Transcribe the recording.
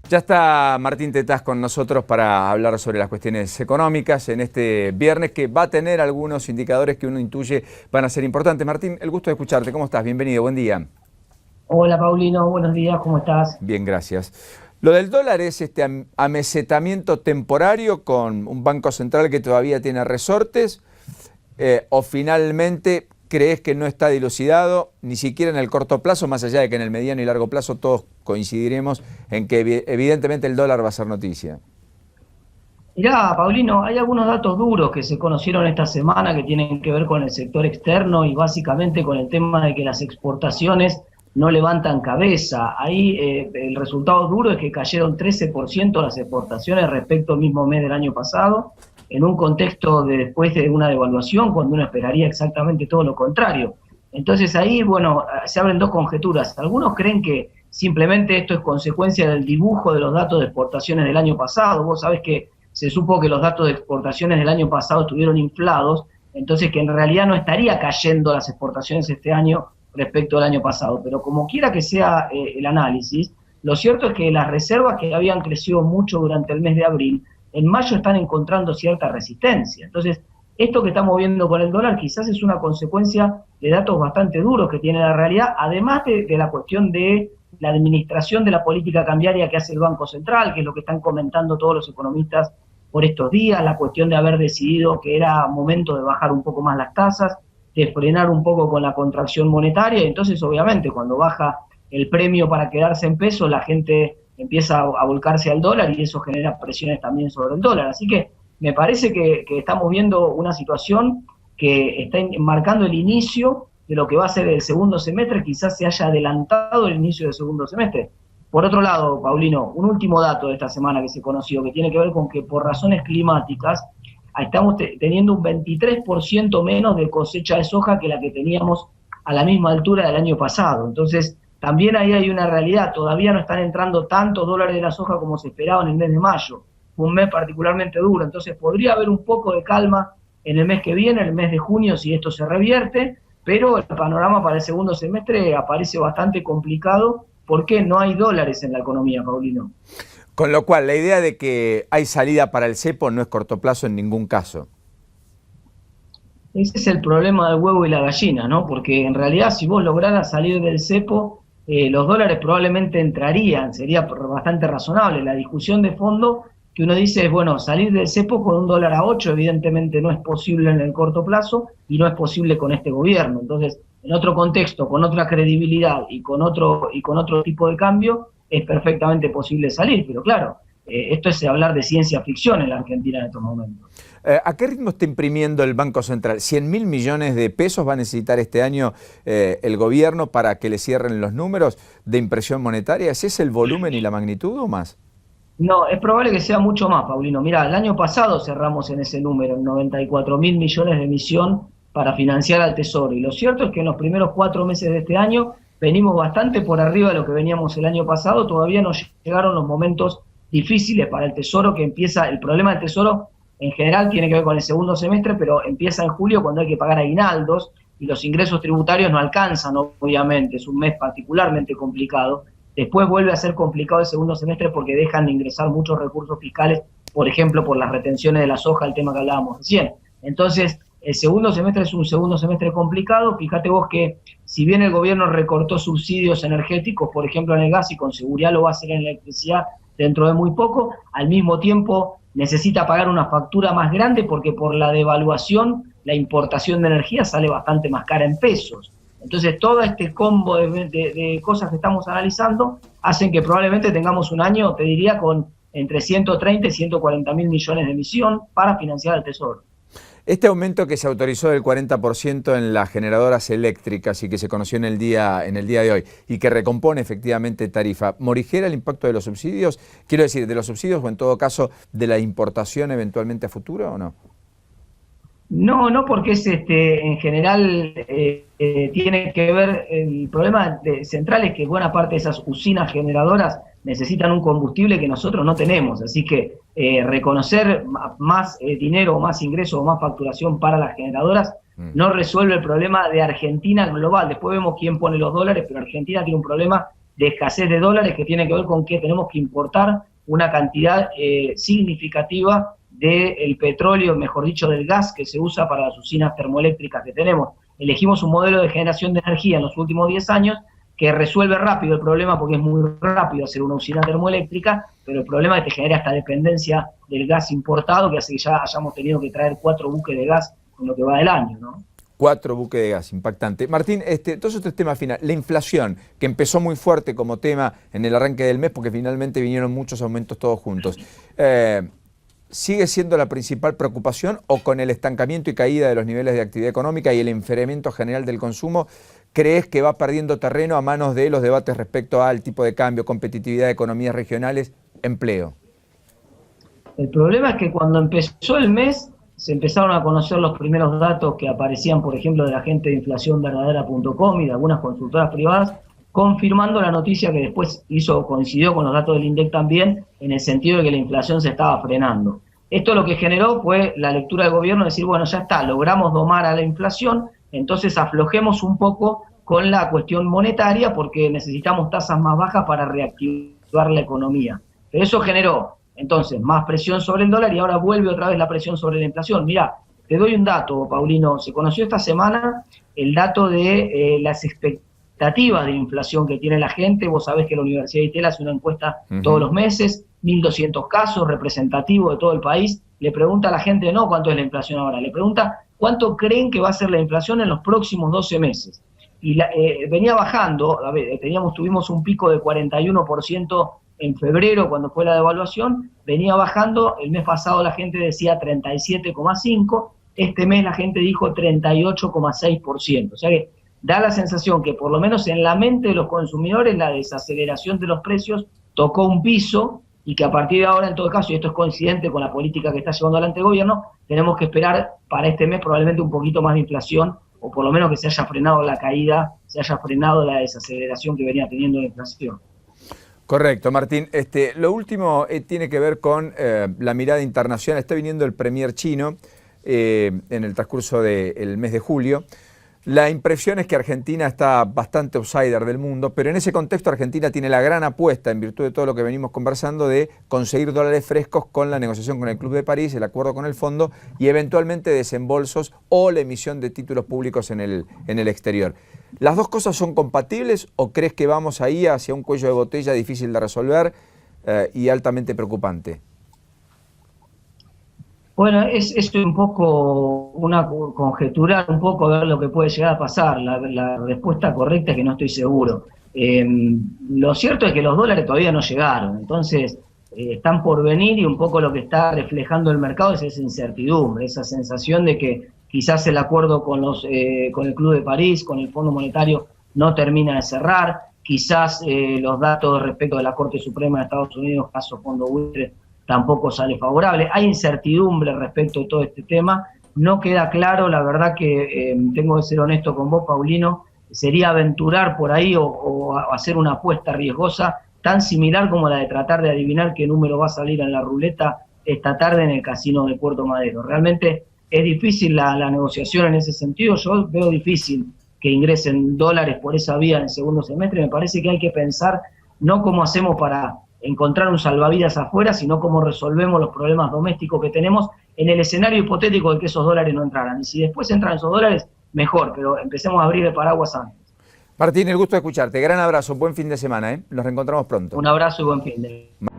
Ya está Martín Tetaz con nosotros para hablar sobre las cuestiones económicas en este viernes, que va a tener algunos indicadores que uno intuye van a ser importantes. Martín, el gusto de escucharte. ¿Cómo estás? Bienvenido, buen día. Hola Paulino, buenos días, ¿cómo estás? Bien, gracias. Lo del dólar es este amesetamiento temporario con un banco central que todavía tiene resortes, o finalmente crees que no está dilucidado ni siquiera en el corto plazo, más allá de que en el mediano y largo plazo todos coincidiremos en que evidentemente el dólar va a ser noticia. Mirá, Paulino, hay algunos datos duros que se conocieron esta semana que tienen que ver con el sector externo y básicamente con el tema de que las exportaciones no levantan cabeza. Ahí el resultado duro es que cayeron 13% las exportaciones respecto al mismo mes del año pasado, en un contexto de después de una devaluación, cuando uno esperaría exactamente todo lo contrario. Entonces ahí, bueno, se abren dos conjeturas. Algunos creen que simplemente esto es consecuencia del dibujo de los datos de exportaciones del año pasado. Vos sabés que se supo que los datos de exportaciones del año pasado estuvieron inflados, entonces que en realidad no estaría cayendo las exportaciones este año respecto al año pasado. Pero como quiera que sea el análisis, lo cierto es que las reservas que habían crecido mucho durante el mes de abril, en mayo están encontrando cierta resistencia. Entonces, esto que estamos viendo con el dólar quizás es una consecuencia de datos bastante duros que tiene la realidad, además de la cuestión de la administración de la política cambiaria que hace el Banco Central, que es lo que están comentando todos los economistas por estos días, la cuestión de haber decidido que era momento de bajar un poco más las tasas, de frenar un poco con la contracción monetaria, y entonces obviamente cuando baja el premio para quedarse en pesos, la gente empieza a volcarse al dólar y eso genera presiones también sobre el dólar. Así que me parece que estamos viendo una situación que está marcando el inicio de lo que va a ser el segundo semestre, quizás se haya adelantado el inicio del segundo semestre. Por otro lado, Paulino, un último dato de esta semana que se conoció, que tiene que ver con que por razones climáticas estamos teniendo un 23% menos de cosecha de soja que la que teníamos a la misma altura del año pasado. Entonces, también ahí hay una realidad, todavía no están entrando tantos dólares de la soja como se esperaba en el mes de mayo, un mes particularmente duro, entonces podría haber un poco de calma en el mes que viene, el mes de junio, si esto se revierte, pero el panorama para el segundo semestre aparece bastante complicado porque no hay dólares en la economía, Paulino. Con lo cual, la idea de que hay salida para el cepo no es corto plazo en ningún caso. Ese es el problema del huevo y la gallina, ¿no? Porque en realidad si vos lograras salir del cepo, los dólares probablemente entrarían, sería bastante razonable. La discusión de fondo que uno dice es, bueno, salir del cepo con $1 a 8 evidentemente no es posible en el corto plazo y no es posible con este gobierno. Entonces, en otro contexto, con otra credibilidad y con otro tipo de cambio, es perfectamente posible salir. Pero claro, esto es hablar de ciencia ficción en la Argentina en estos momentos. ¿A qué ritmo está imprimiendo el Banco Central? ¿100.000 millones de pesos va a necesitar este año el gobierno para que le cierren los números de impresión monetaria? ¿Ese es el volumen y la magnitud o más? No, es probable que sea mucho más, Paulino. Mirá, el año pasado cerramos en ese número, en 94.000 millones de emisión para financiar al Tesoro. Y lo cierto es que en los primeros 4 meses de este año venimos bastante por arriba de lo que veníamos el año pasado. Todavía no llegaron los momentos difíciles para el Tesoro, que empieza, el problema del Tesoro en general tiene que ver con el segundo semestre, pero empieza en julio cuando hay que pagar aguinaldos y los ingresos tributarios no alcanzan, obviamente. Es un mes particularmente complicado. Después vuelve a ser complicado el segundo semestre porque dejan de ingresar muchos recursos fiscales, por ejemplo, por las retenciones de la soja, el tema que hablábamos recién. Entonces, el segundo semestre es un segundo semestre complicado. Fíjate vos que si bien el gobierno recortó subsidios energéticos, por ejemplo en el gas, y con seguridad lo va a hacer en la electricidad dentro de muy poco, al mismo tiempo necesita pagar una factura más grande porque por la devaluación la importación de energía sale bastante más cara en pesos. Entonces, todo este combo de cosas que estamos analizando hacen que probablemente tengamos un año, te diría, con entre 130 y 140 mil millones de emisión para financiar al Tesoro. Este aumento que se autorizó del 40% en las generadoras eléctricas y que se conoció en el día de hoy y que recompone efectivamente tarifa, ¿morigera el impacto de los subsidios? Quiero decir, de los subsidios o en todo caso de la importación eventualmente a futuro o no? No, porque es en general tiene que ver, el problema central es que buena parte de esas usinas generadoras necesitan un combustible que nosotros no tenemos, así que reconocer más dinero, más ingresos o más facturación para las generadoras no resuelve el problema de Argentina global. Después vemos quién pone los dólares, pero Argentina tiene un problema de escasez de dólares que tiene que ver con que tenemos que importar una cantidad significativa del petróleo, mejor dicho, del gas que se usa para las usinas termoeléctricas que tenemos. Elegimos un modelo de generación de energía en los últimos 10 años que resuelve rápido el problema porque es muy rápido hacer una usina termoeléctrica, pero el problema es que genera esta dependencia del gas importado que hace que ya hayamos tenido que traer 4 buques de gas en lo que va del año, ¿no? 4 buques de gas, impactante. Martín, entonces este tema final, la inflación, que empezó muy fuerte como tema en el arranque del mes porque finalmente vinieron muchos aumentos todos juntos. ¿Sigue siendo la principal preocupación o con el estancamiento y caída de los niveles de actividad económica y el enfriamiento general del consumo, crees que va perdiendo terreno a manos de los debates respecto al tipo de cambio, competitividad de economías regionales, empleo? El problema es que cuando empezó el mes se empezaron a conocer los primeros datos que aparecían, por ejemplo, de la gente de inflacionverdadera.com y de algunas consultoras privadas, confirmando la noticia que después coincidió con los datos del INDEC también, en el sentido de que la inflación se estaba frenando. Esto lo que generó fue la lectura del gobierno de decir, bueno, ya está, logramos domar a la inflación, entonces aflojemos un poco con la cuestión monetaria porque necesitamos tasas más bajas para reactivar la economía. Pero eso generó, entonces, más presión sobre el dólar y ahora vuelve otra vez la presión sobre la inflación. Mirá, te doy un dato, Paulino, se conoció esta semana el dato de las expectativas de inflación que tiene la gente. Vos sabés que la Universidad de Itela hace una encuesta todos los meses, 1.200 casos representativos de todo el país. Le pregunta a la gente, no cuánto es la inflación ahora, le pregunta cuánto creen que va a ser la inflación en los próximos 12 meses. Y venía bajando, tuvimos un pico de 41% en febrero cuando fue la devaluación, venía bajando, el mes pasado la gente decía 37,5%, este mes la gente dijo 38,6%, o sea que da la sensación que por lo menos en la mente de los consumidores la desaceleración de los precios tocó un piso y que a partir de ahora en todo caso, y esto es coincidente con la política que está llevando adelante el gobierno, tenemos que esperar para este mes probablemente un poquito más de inflación o por lo menos que se haya frenado la caída, se haya frenado la desaceleración que venía teniendo la inflación. Correcto, Martín. Lo último tiene que ver con la mirada internacional. Está viniendo el premier chino en el transcurso del mes de julio. La impresión es que Argentina está bastante outsider del mundo, pero en ese contexto Argentina tiene la gran apuesta, en virtud de todo lo que venimos conversando, de conseguir dólares frescos con la negociación con el Club de París, el acuerdo con el fondo y eventualmente desembolsos o la emisión de títulos públicos en el exterior. ¿Las dos cosas son compatibles o crees que vamos ahí hacia un cuello de botella difícil de resolver y altamente preocupante? Bueno, es un poco una conjeturar, un poco ver lo que puede llegar a pasar. La respuesta correcta es que no estoy seguro. Lo cierto es que los dólares todavía no llegaron, entonces están por venir y un poco lo que está reflejando el mercado es esa incertidumbre, esa sensación de que quizás el acuerdo con el Club de París, con el Fondo Monetario, no termina de cerrar, quizás los datos respecto de la Corte Suprema de Estados Unidos, caso Fondo Buitre, tampoco sale favorable. Hay incertidumbre respecto de todo este tema, no queda claro, la verdad que tengo que ser honesto con vos, Paulino, sería aventurar por ahí o hacer una apuesta riesgosa tan similar como la de tratar de adivinar qué número va a salir en la ruleta esta tarde en el casino de Puerto Madero. Realmente es difícil la negociación en ese sentido, yo veo difícil que ingresen dólares por esa vía en el segundo semestre, me parece que hay que pensar no cómo hacemos para encontrar un salvavidas afuera, sino cómo resolvemos los problemas domésticos que tenemos en el escenario hipotético de que esos dólares no entraran. Y si después entran esos dólares, mejor, pero empecemos a abrir el paraguas antes. Martín, el gusto de escucharte. Gran abrazo, buen fin de semana, ¿eh? Nos reencontramos pronto. Un abrazo y buen fin de semana.